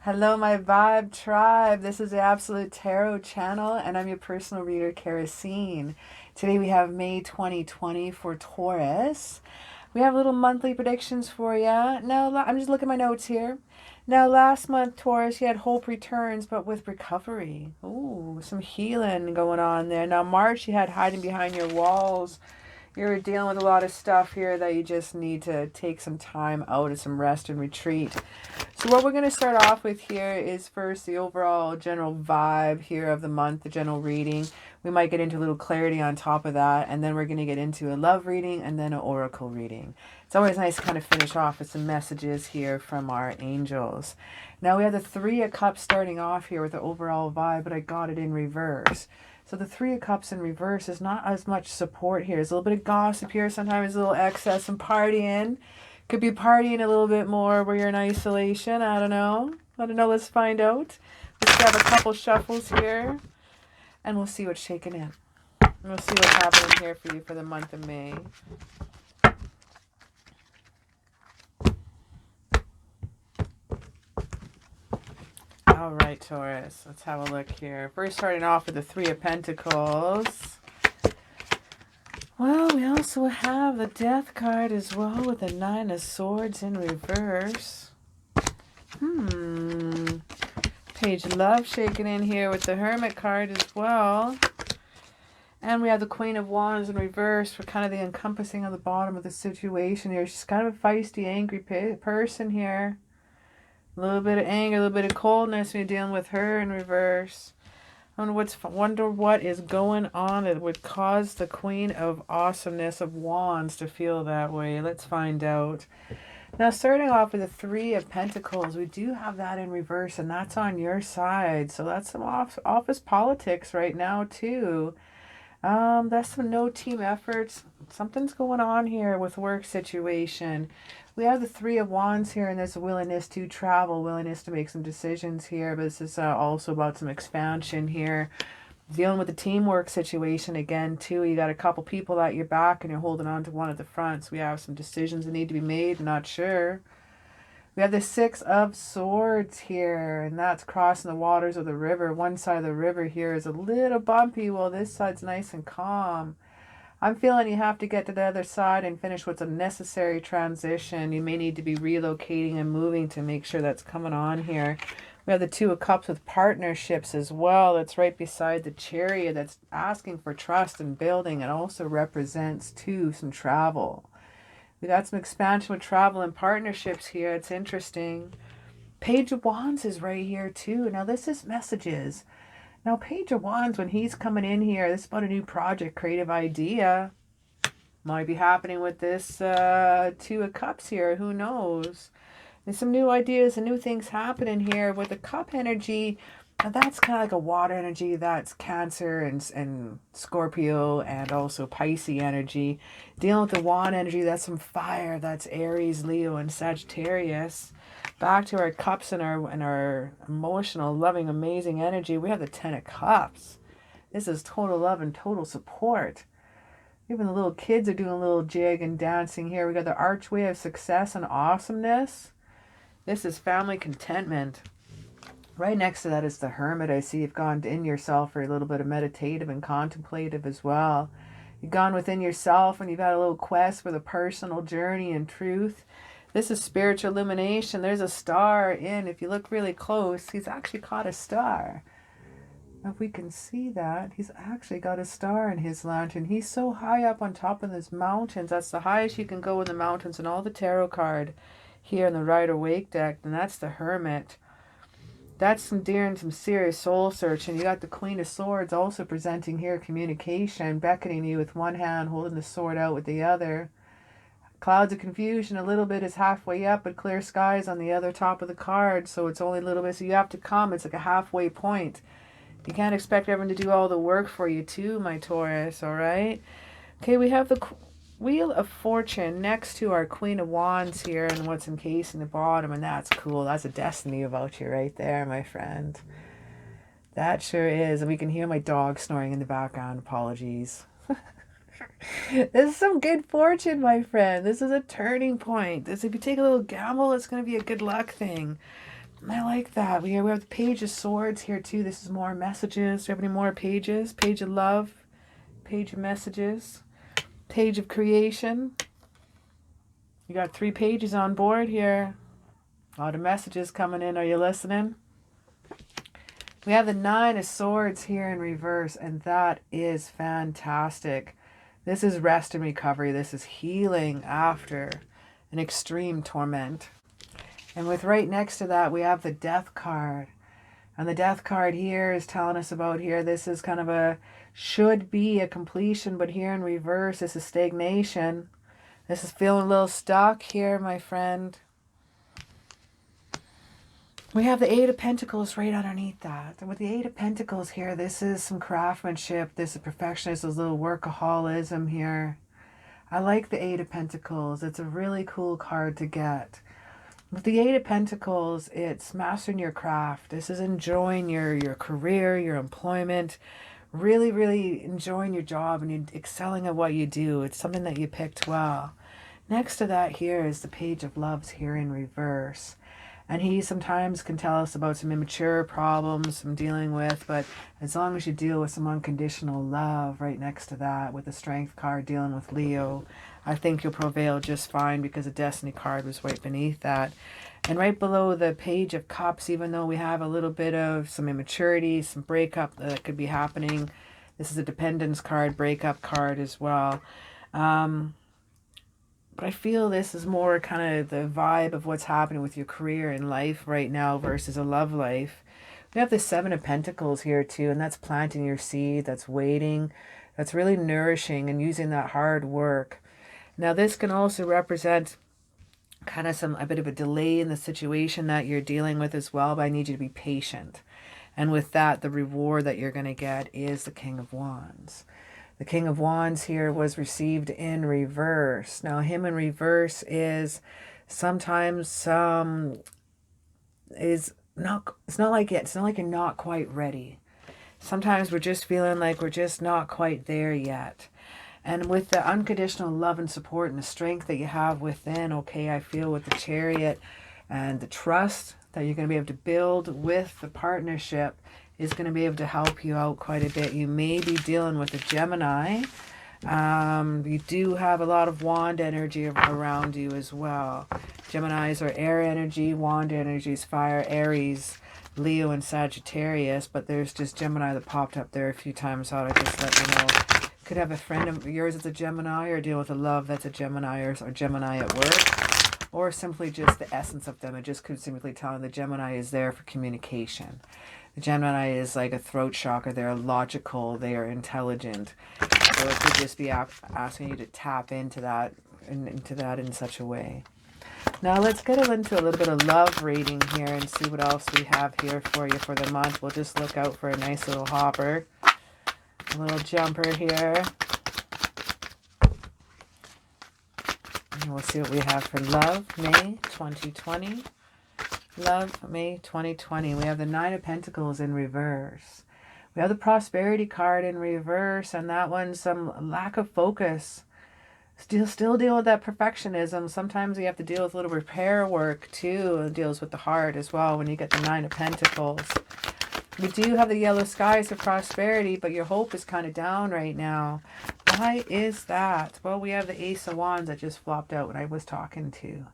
Hello, my Vibe Tribe. This is the Absolute Tarot channel, and I'm your personal reader, CaraSeen. Today we have May 2020 for Taurus. We have little monthly predictions for you. Now, I'm just looking at my notes here. Now, last month, Taurus, you had hope returns, but with recovery. Ooh, some healing going on there. Now, March, you had hiding behind your walls. You're dealing with a lot of stuff here that you just need to take some time out and some rest and retreat. So what we're going to start off with here is first the overall general vibe here of the month, the general reading. We might get into a little clarity on top of that, and then we're going to get into a love reading and then an oracle reading. It's always nice to kind of finish off with some messages here from our angels. Now we have the Three of Cups starting off here with the overall vibe, but I got it in reverse. So the Three of Cups in reverse is not as much support here. There's a little bit of gossip here. Sometimes a little excess and partying. Could be partying a little bit more where you're in isolation. I don't know. Let's find out. Let's grab a couple shuffles here. And we'll see what's shaking in. And we'll see what's happening here for you for the month of May. All right, Taurus. Let's have a look here. First, starting off with the Three of Pentacles. Well, we also have the Death card as well with the Nine of Swords in reverse. Page Love shaking in here with the Hermit card as well. And we have the Queen of Wands in reverse for kind of the encompassing of the bottom of the situation here. She's kind of a feisty, angry person here. A little bit of anger, a little bit of coldness when you're dealing with her in reverse. I wonder what is going on that would cause the Queen of Awesomeness of Wands to feel that way. Let's find out. Now, starting off with the Three of Pentacles, we do have that in reverse, and that's on your side. So that's some office politics right now, too. That's some no team efforts. Something's going on here with work situation. We have the Three of Wands here, and there's a willingness to travel, willingness to make some decisions here. But this is also about some expansion here. Dealing with the teamwork situation again, too. You got a couple people at your back, and you're holding on to one at the front. So we have some decisions that need to be made. Not sure. We have the Six of Swords here, and that's crossing the waters of the river. One side of the river here is a little bumpy, while this side's nice and calm. I'm feeling you have to get to the other side and finish what's a necessary transition. You may need to be relocating and moving to make sure that's coming on here. We have the Two of Cups with partnerships as well. That's right beside the Chariot. That's asking for trust and building. It also represents, too, some travel. We got some expansion with travel and partnerships here. It's interesting. Page of Wands is right here, too. Now, this is messages. Now, Page of Wands, when he's coming in here, this is about a new project, creative idea. Might be happening with this Two of Cups here. Who knows? There's some new ideas and new things happening here with the Cup energy. Now, that's kind of like a water energy. That's Cancer and Scorpio and also Pisces energy. Dealing with the Wand energy, that's some fire. That's Aries, Leo, and Sagittarius. Back to our cups and our emotional, loving, amazing energy. We have the Ten of Cups. This is total love and total support. Even the little kids are doing a little jig and dancing here. We got the Archway of Success and Awesomeness. This is family contentment. Right next to that is the Hermit. I see you've gone in yourself for a little bit of meditative and contemplative as well. You've gone within yourself and you've had a little quest for the personal journey and truth. This is spiritual illumination. There's a star in. If you look really close, he's actually caught a star. If we can see that, he's actually got a star in his lantern. He's so high up on top of these mountains. That's the highest you can go in the mountains in all the tarot card here in the Rider-Waite deck. And that's the Hermit. That's some serious soul searching. You got the Queen of Swords also presenting here, communication, beckoning you with one hand, holding the sword out with the other. Clouds of confusion, a little bit is halfway up, but clear skies on the other top of the card, so it's only a little bit, so you have to come. It's like a halfway point. You can't expect everyone to do all the work for you too, my Taurus, all right? Okay, we have the Wheel of Fortune next to our Queen of Wands here and what's encasing the bottom, and that's cool. That's a destiny about you right there, my friend. That sure is. And we can hear my dog snoring in the background. Apologies. This is some good fortune, my friend. This is a turning point. This, if you take a little gamble, it's going to be a good luck thing. I like that. We have the Page of Swords here too. This is more messages. Do you have any more pages? Page of Love, Page of Messages, Page of Creation. You got 3 pages on board here. A lot of messages coming in. Are you listening? We have the 9 of Swords here in reverse, and that is fantastic. This is rest and recovery. This is healing after an extreme torment. And with right next to that, we have the Death card. And the Death card here is telling us about here, this is kind of a, should be a completion, but here in reverse, this is stagnation. This is feeling a little stuck here, my friend. We have the 8 of Pentacles right underneath that. And with the 8 of Pentacles here, this is some craftsmanship. This is perfectionism. This is a little workaholism here. I like the 8 of Pentacles. It's a really cool card to get. With the 8 of Pentacles, it's mastering your craft. This is enjoying your career, your employment. Really, really enjoying your job and you're excelling at what you do. It's something that you picked well. Next to that here is the Page of Loves here in reverse. And he sometimes can tell us about some immature problems, some dealing with, but as long as you deal with some unconditional love right next to that, with the Strength card dealing with Leo, I think you'll prevail just fine because the Destiny card was right beneath that. And right below the Page of Cups, even though we have a little bit of some immaturity, some breakup that could be happening, this is a Dependence card, breakup card as well. But I feel this is more kind of the vibe of what's happening with your career and life right now versus a love life. We have the 7 of Pentacles here too, and that's planting your seed, that's waiting, that's really nourishing and using that hard work. Now this can also represent kind of a bit of a delay in the situation that you're dealing with as well, but I need you to be patient. And with that, the reward that you're going to get is the King of Wands. The King of Wands here was received in reverse. Now, him in reverse is sometimes it's not like you're not quite ready. Sometimes we're just feeling like we're just not quite there yet. And with the unconditional love and support and the strength that you have within, okay, I feel with the Chariot and the trust that you're going to be able to build with the partnership is going to be able to help you out quite a bit. You may be dealing with a Gemini. You do have a lot of wand energy around you as well. Geminis are air energy, wand energy is fire, Aries, Leo, and Sagittarius, but there's just Gemini that popped up there a few times. So I just let you know. Could have a friend of yours that's a Gemini, or deal with a love that's a Gemini, or Gemini at work, or simply just the essence of them. It just could simply tell the Gemini is there for communication. The Gemini is like a throat chakra. They're logical. They are intelligent. So it could just be asking you to tap into that in such a way. Now let's get into a little bit of love reading here and see what else we have here for you for the month. We'll just look out for a nice little hopper, a little jumper here. And we'll see what we have for love, May 2020. Love, May 2020. We have the 9 of Pentacles in reverse. We have the Prosperity card in reverse, and that one's some lack of focus. Still deal with that perfectionism. Sometimes you have to deal with a little repair work too. It deals with the heart as well when you get the 9 of Pentacles. We do have the yellow skies of prosperity, but your hope is kind of down right now. Why is that? Well, we have the Ace of Wands that just flopped out when I was talking to.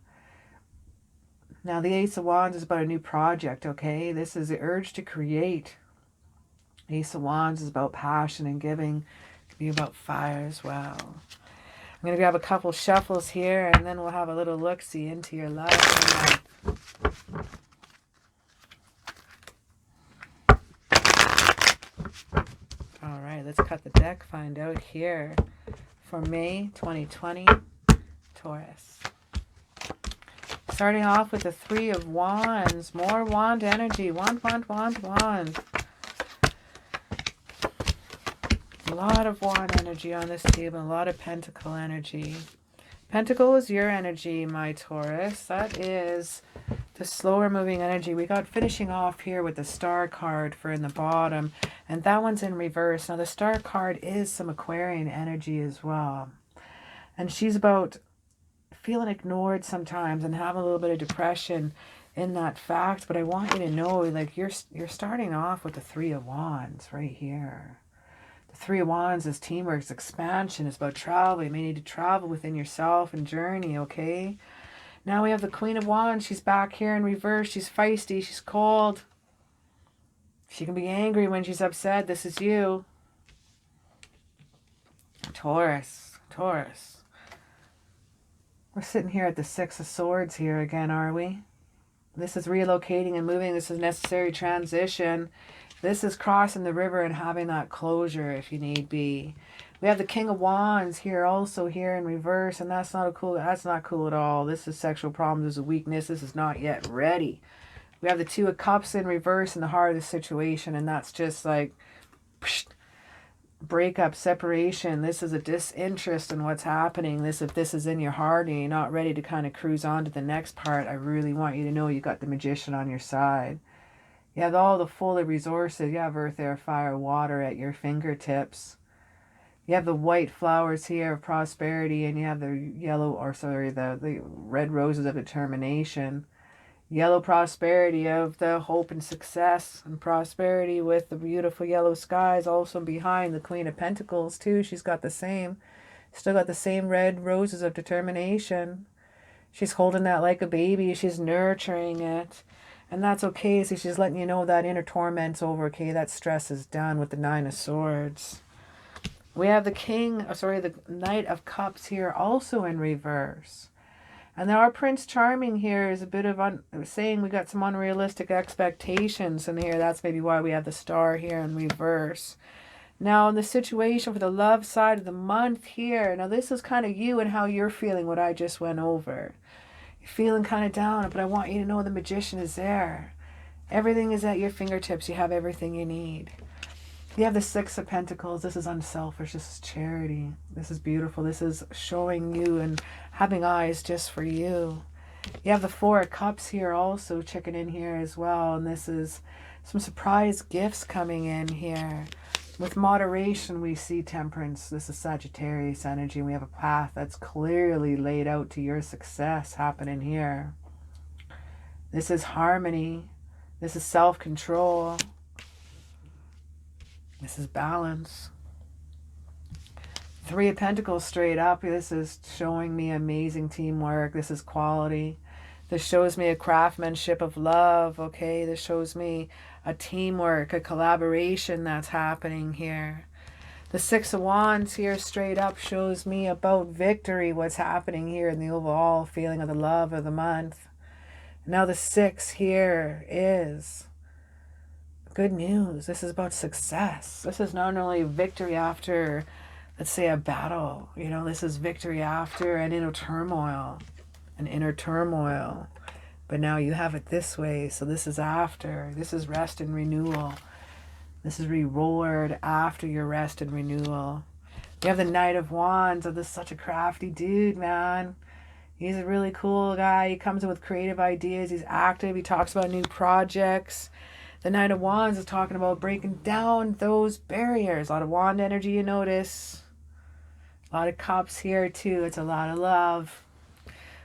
Now, the Ace of Wands is about a new project, okay? This is the urge to create. Ace of Wands is about passion and giving. It could be about fire as well. I'm going to grab a couple shuffles here, and then we'll have a little look-see into your love. Let's cut the deck, find out here for May 2020, Taurus. Starting off with the Three of Wands. More wand energy. Wand, wand, wand, wand. A lot of wand energy on this table. A lot of pentacle energy. Pentacle is your energy, my Taurus. That is the slower moving energy. We got finishing off here with the Star card for in the bottom. And that one's in reverse. Now the Star card is some Aquarian energy as well. And she's about feeling ignored sometimes and having a little bit of depression in that fact. But I want you to know, like, you're starting off with the Three of Wands right here. The Three of Wands is teamwork, it's expansion, it's about travel. You may need to travel within yourself and journey, okay? Now we have the Queen of Wands. She's back here in reverse. She's feisty, she's cold. She can be angry when she's upset. This is you. Taurus, Taurus. We're sitting here at the Six of Swords here again, are we? This is relocating and moving. This is necessary transition. This is crossing the river and having that closure if you need be. We have the King of Wands here also here in reverse, and that's not cool at all. This is sexual problems, this is a weakness. This is not yet ready. We have the Two of Cups in reverse in the heart of the situation, and that's just like psh, breakup, separation. This is a disinterest in what's happening. If this is in your heart and you're not ready to kind of cruise on to the next part, I really want you to know you got the Magician on your side. You have all the full of resources. You have earth, air, fire, water at your fingertips. You have the white flowers here of prosperity, and you have the yellow, or sorry, the red roses of determination. Yellow prosperity of the hope and success and prosperity with the beautiful yellow skies. Also behind the Queen of Pentacles too. She's got the same, still got the same red roses of determination. She's holding that like a baby. She's nurturing it. And that's okay. So she's letting you know that inner torment's over. Okay, that stress is done with the Nine of Swords. We have the Knight of Cups here also in reverse. And now our Prince Charming here is a bit of saying we got some unrealistic expectations in here. That's maybe why we have the Star here in reverse. Now in the situation for the love side of the month here, now this is kind of you and how you're feeling, what I just went over. You're feeling kind of down, but I want you to know the Magician is there. Everything is at your fingertips. You have everything you need. You have the Six of Pentacles. This is unselfish. This is charity. This is beautiful. This is showing you and having eyes just for you. You have the Four of Cups here also checking in here as well. And this is some surprise gifts coming in here. With moderation, we see Temperance. This is Sagittarius energy. We have a path that's clearly laid out to your success happening here. This is harmony. This is self-control. This is balance. Three of Pentacles straight up. This is showing me amazing teamwork. This is quality. This shows me a craftsmanship of love, okay? This shows me a teamwork, a collaboration that's happening here. The Six of Wands here straight up shows me about victory, what's happening here in the overall feeling of the love of the month. Now the Six here is good news. This is about success. This is not only victory after, let's say, a battle. You know, this is victory after an inner turmoil. But now you have it this way. So this is after. This is rest and renewal. This is reward after your rest and renewal. We have the Knight of Wands. Oh, this is such a crafty dude, man. He's a really cool guy. He comes in with creative ideas. He's active. He talks about new projects. The Knight of Wands is talking about breaking down those barriers. A lot of wand energy, you notice. A lot of cups here, too. It's a lot of love.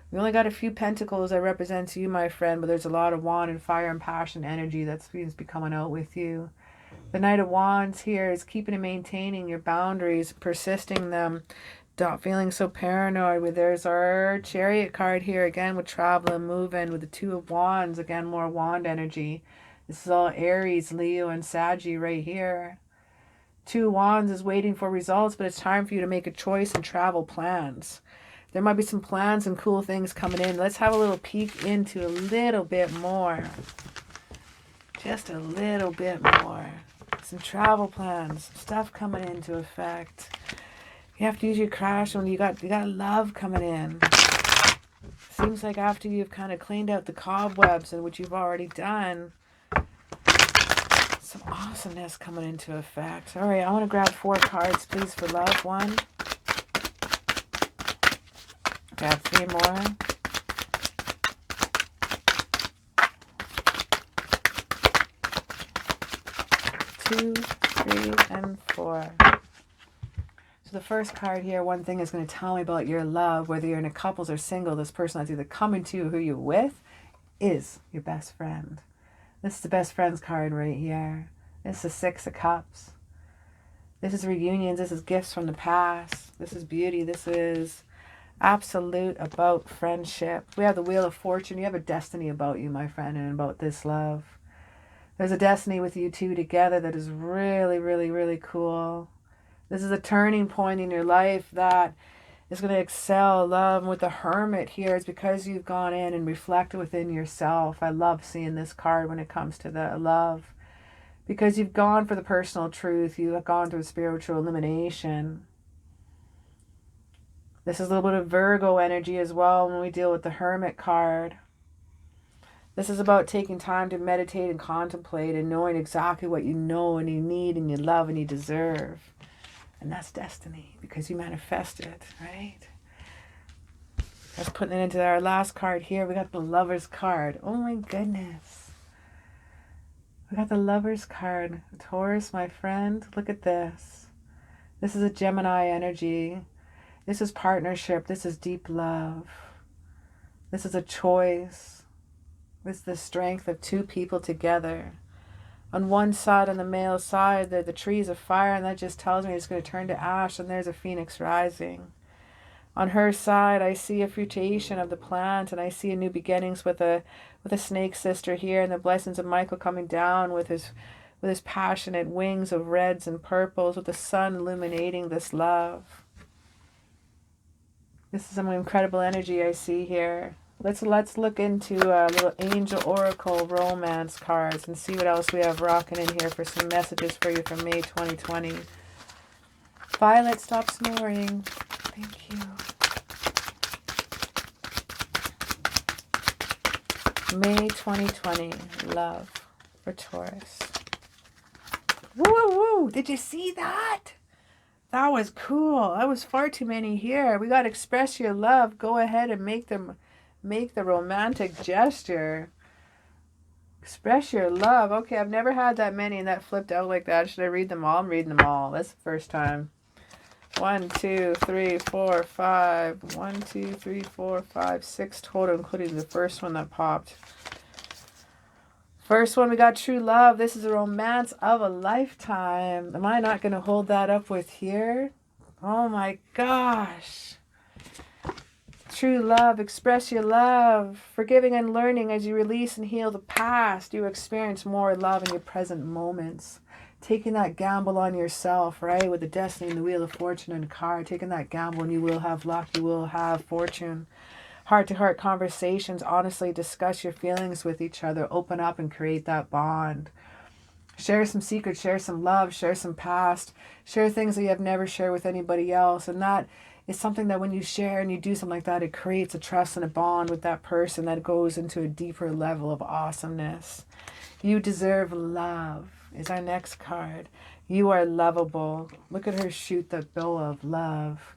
We only got a few pentacles that represents you, my friend, but there's a lot of wand and fire and passion energy that seems to be coming out with you. The Knight of Wands here is keeping and maintaining your boundaries, persisting them, not feeling so paranoid. There's our Chariot card here, again, with travel and moving. With the Two of Wands, again, more wand energy. This is all Aries, Leo, and Saggy right here. Two of Wands is waiting for results, but it's time for you to make a choice and travel plans. There might be some plans and cool things coming in. Let's have a little peek into a little bit more. Just a little bit more. This some travel plans, stuff coming into effect. You have to use your crash when you got love coming in. Seems like after you've kind of cleaned out the cobwebs and which you've already done, some awesomeness coming into effect. All right, I want to grab 4 cards, please, for love. 1. Grab 3 more. 2, 3, and 4. So the first card here, one thing is going to tell me about your love, whether you're in a couples or single. This person that's either coming to you, who you're with, is your best friend. This is the best friends card right here. This is the 6 of Cups. This is reunions. This is gifts from the past. This is beauty. This is absolute about friendship. We have the Wheel of Fortune. You have a destiny about you, my friend, and about this love. There's a destiny with you two together that is really, really, really cool. This is a turning point in your life that is going to excel. Love with the Hermit here is because you've gone in and reflected within yourself. I love seeing this card when it comes to the love. Because you've gone for the personal truth. You have gone through spiritual elimination. This is a little bit of Virgo energy as well when we deal with the Hermit card. This is about taking time to meditate and contemplate and knowing exactly what you know and you need and you love and you deserve. And that's destiny because you manifest it, right? Let's put it into our last card here. We got the Lover's card. Oh my goodness. We got the Lover's card. Taurus, my friend, look at this. This is a Gemini energy. This is partnership. This is deep love. This is a choice. This is the strength of 2 people together. On one side, on the male side, the trees of fire, and that just tells me it's going to turn to ash, and there's a phoenix rising. On her side, I see a fruition of the plant, and I see a new beginnings with a snake sister here, and the blessings of Michael coming down with his passionate wings of reds and purples, with the sun illuminating this love. This is some incredible energy I see here. Let's look into a little Angel Oracle romance cards and see what else we have rocking in here for some messages for you from May 2020. Violet, stop snoring. Thank you. May 2020, love for Taurus. Woo woo! Did you see that? That was cool. That was far too many here. We got to express your love. Go ahead and make the romantic gesture. Express your love. Okay, I've never had that many and that flipped out like that. Should I read them all? I'm reading them all. That's the first time. 1, 2, 3, 4, 5. 1, 2, 3, 4, 5, 6 total, including the first one that popped. First one, we got true love. This is a romance of a lifetime. Am I not going to hold that up with here? Oh my gosh. True love, express your love, forgiving and learning as you release and heal the past. You experience more love in your present moments. Taking that gamble on yourself, right? With the Destiny and the Wheel of Fortune and card. Taking that gamble and you will have luck, you will have fortune. Heart-to-heart conversations, honestly discuss your feelings with each other. Open up and create that bond. Share some secrets, share some love, share some past. Share things that you have never shared with anybody else. And that is something that when you share and you do something like that, it creates a trust and a bond with that person that goes into a deeper level of awesomeness. You deserve love is our next card. You are lovable. Look at her shoot the bow of love.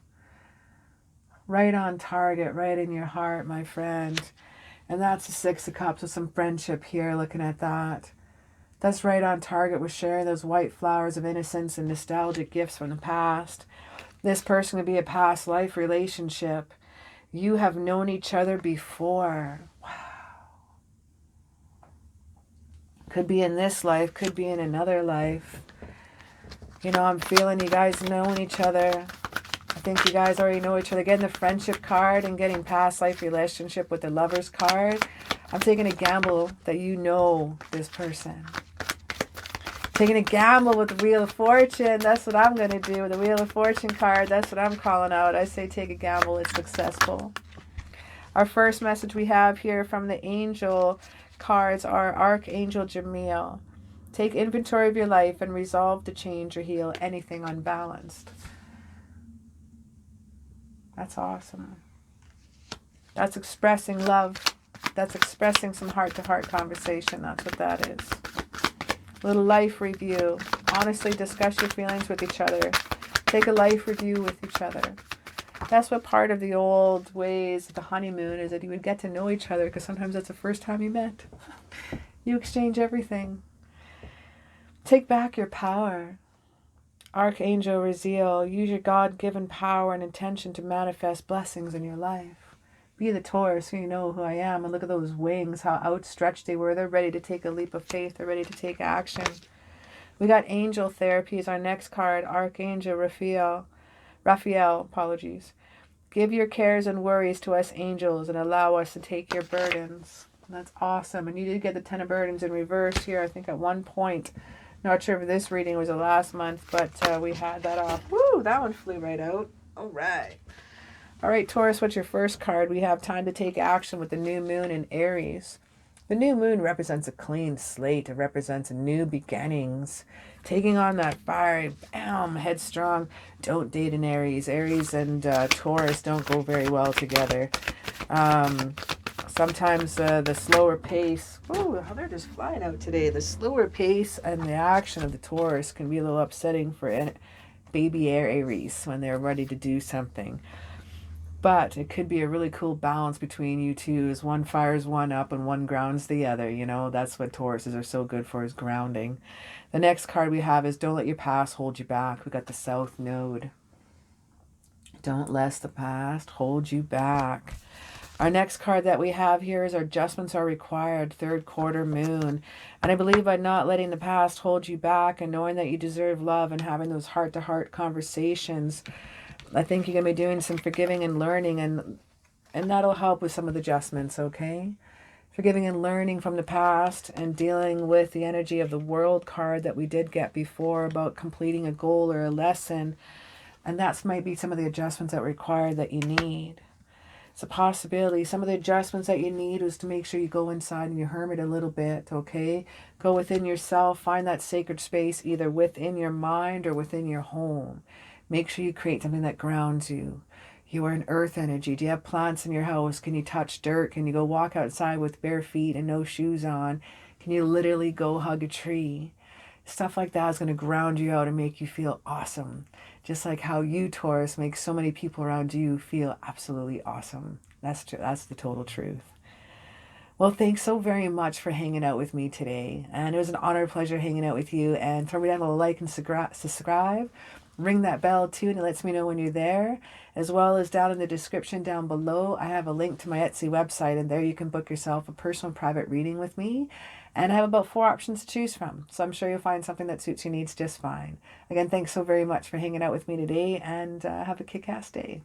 Right on target, right in your heart, my friend. And that's the 6 of Cups with some friendship here, looking at that. That's right on target with sharing those white flowers of innocence and nostalgic gifts from the past. This person could be a past life relationship. You have known each other before. Wow. Could be in this life, could be in another life. You know, I'm feeling you guys knowing each other. I think you guys already know each other. Getting the friendship card and getting past life relationship with the Lover's card. I'm taking a gamble that you know this person. Taking a gamble with the Wheel of Fortune. That's what I'm going to do with the Wheel of Fortune card. That's what I'm calling out. I say take a gamble. It's successful. Our first message we have here from the angel cards are Archangel Jamil. Take inventory of your life and resolve to change or heal anything unbalanced. That's awesome. That's expressing love. That's expressing some heart-to-heart conversation. That's what that is. Little life review. Honestly discuss your feelings with each other. Take a life review with each other. That's what part of the old ways of the honeymoon is, that you would get to know each other, because sometimes that's the first time you met. You exchange everything. Take back your power. Archangel Raziel, use your God-given power and intention to manifest blessings in your life. Be the Taurus, so you know who I am. And look at those wings, how outstretched they were. They're ready to take a leap of faith. They're ready to take action. We got angel therapy as our next card. Archangel Raphael, apologies. Give your cares and worries to us angels and allow us to take your burdens. That's awesome. And you did get the 10 of burdens in reverse here, I think, at one point. Not sure if this reading was the last month, but we had that off. Woo, that one flew right out. All right. All right, Taurus, what's your first card? We have time to take action with the new moon in Aries. The new moon represents a clean slate. It represents new beginnings. Taking on that fire, bam, headstrong. Don't date an Aries. Aries and Taurus don't go very well together. Sometimes the slower pace, oh, they're just flying out today. The slower pace and the action of the Taurus can be a little upsetting for baby Aries when they're ready to do something. But it could be a really cool balance between you two, as one fires one up and one grounds the other. You know, that's what Tauruses are so good for, is grounding. The next card we have is don't let your past hold you back. We got the South Node. Don't let the past hold you back. Our next card that we have here is our adjustments are required, third quarter moon. And I believe by not letting the past hold you back and knowing that you deserve love and having those heart-to-heart conversations, I think you're going to be doing some forgiving and learning, and that'll help with some of the adjustments, okay? Forgiving and learning from the past and dealing with the energy of the World card that we did get before about completing a goal or a lesson. And that might be some of the adjustments that are required that you need. It's a possibility. Some of the adjustments that you need is to make sure you go inside and you hermit a little bit, okay? Go within yourself, find that sacred space either within your mind or within your home. Make sure you create something that grounds you. You are an earth energy. Do you have plants in your house? Can you touch dirt? Can you go walk outside with bare feet and no shoes on? Can you literally go hug a tree? Stuff like that is going to ground you out and make you feel awesome. Just like how you, Taurus, make so many people around you feel absolutely awesome. That's true. That's the total truth. Well, thanks so very much for hanging out with me today. And it was an honor and pleasure hanging out with you. And throw me down a like and subscribe. Ring that bell too, and it lets me know when you're there. As well as down in the description down below, I have a link to my Etsy website, and there you can book yourself a personal private reading with me. And I have about 4 options to choose from. So I'm sure you'll find something that suits your needs just fine. Again, thanks so very much for hanging out with me today, and have a kick-ass day.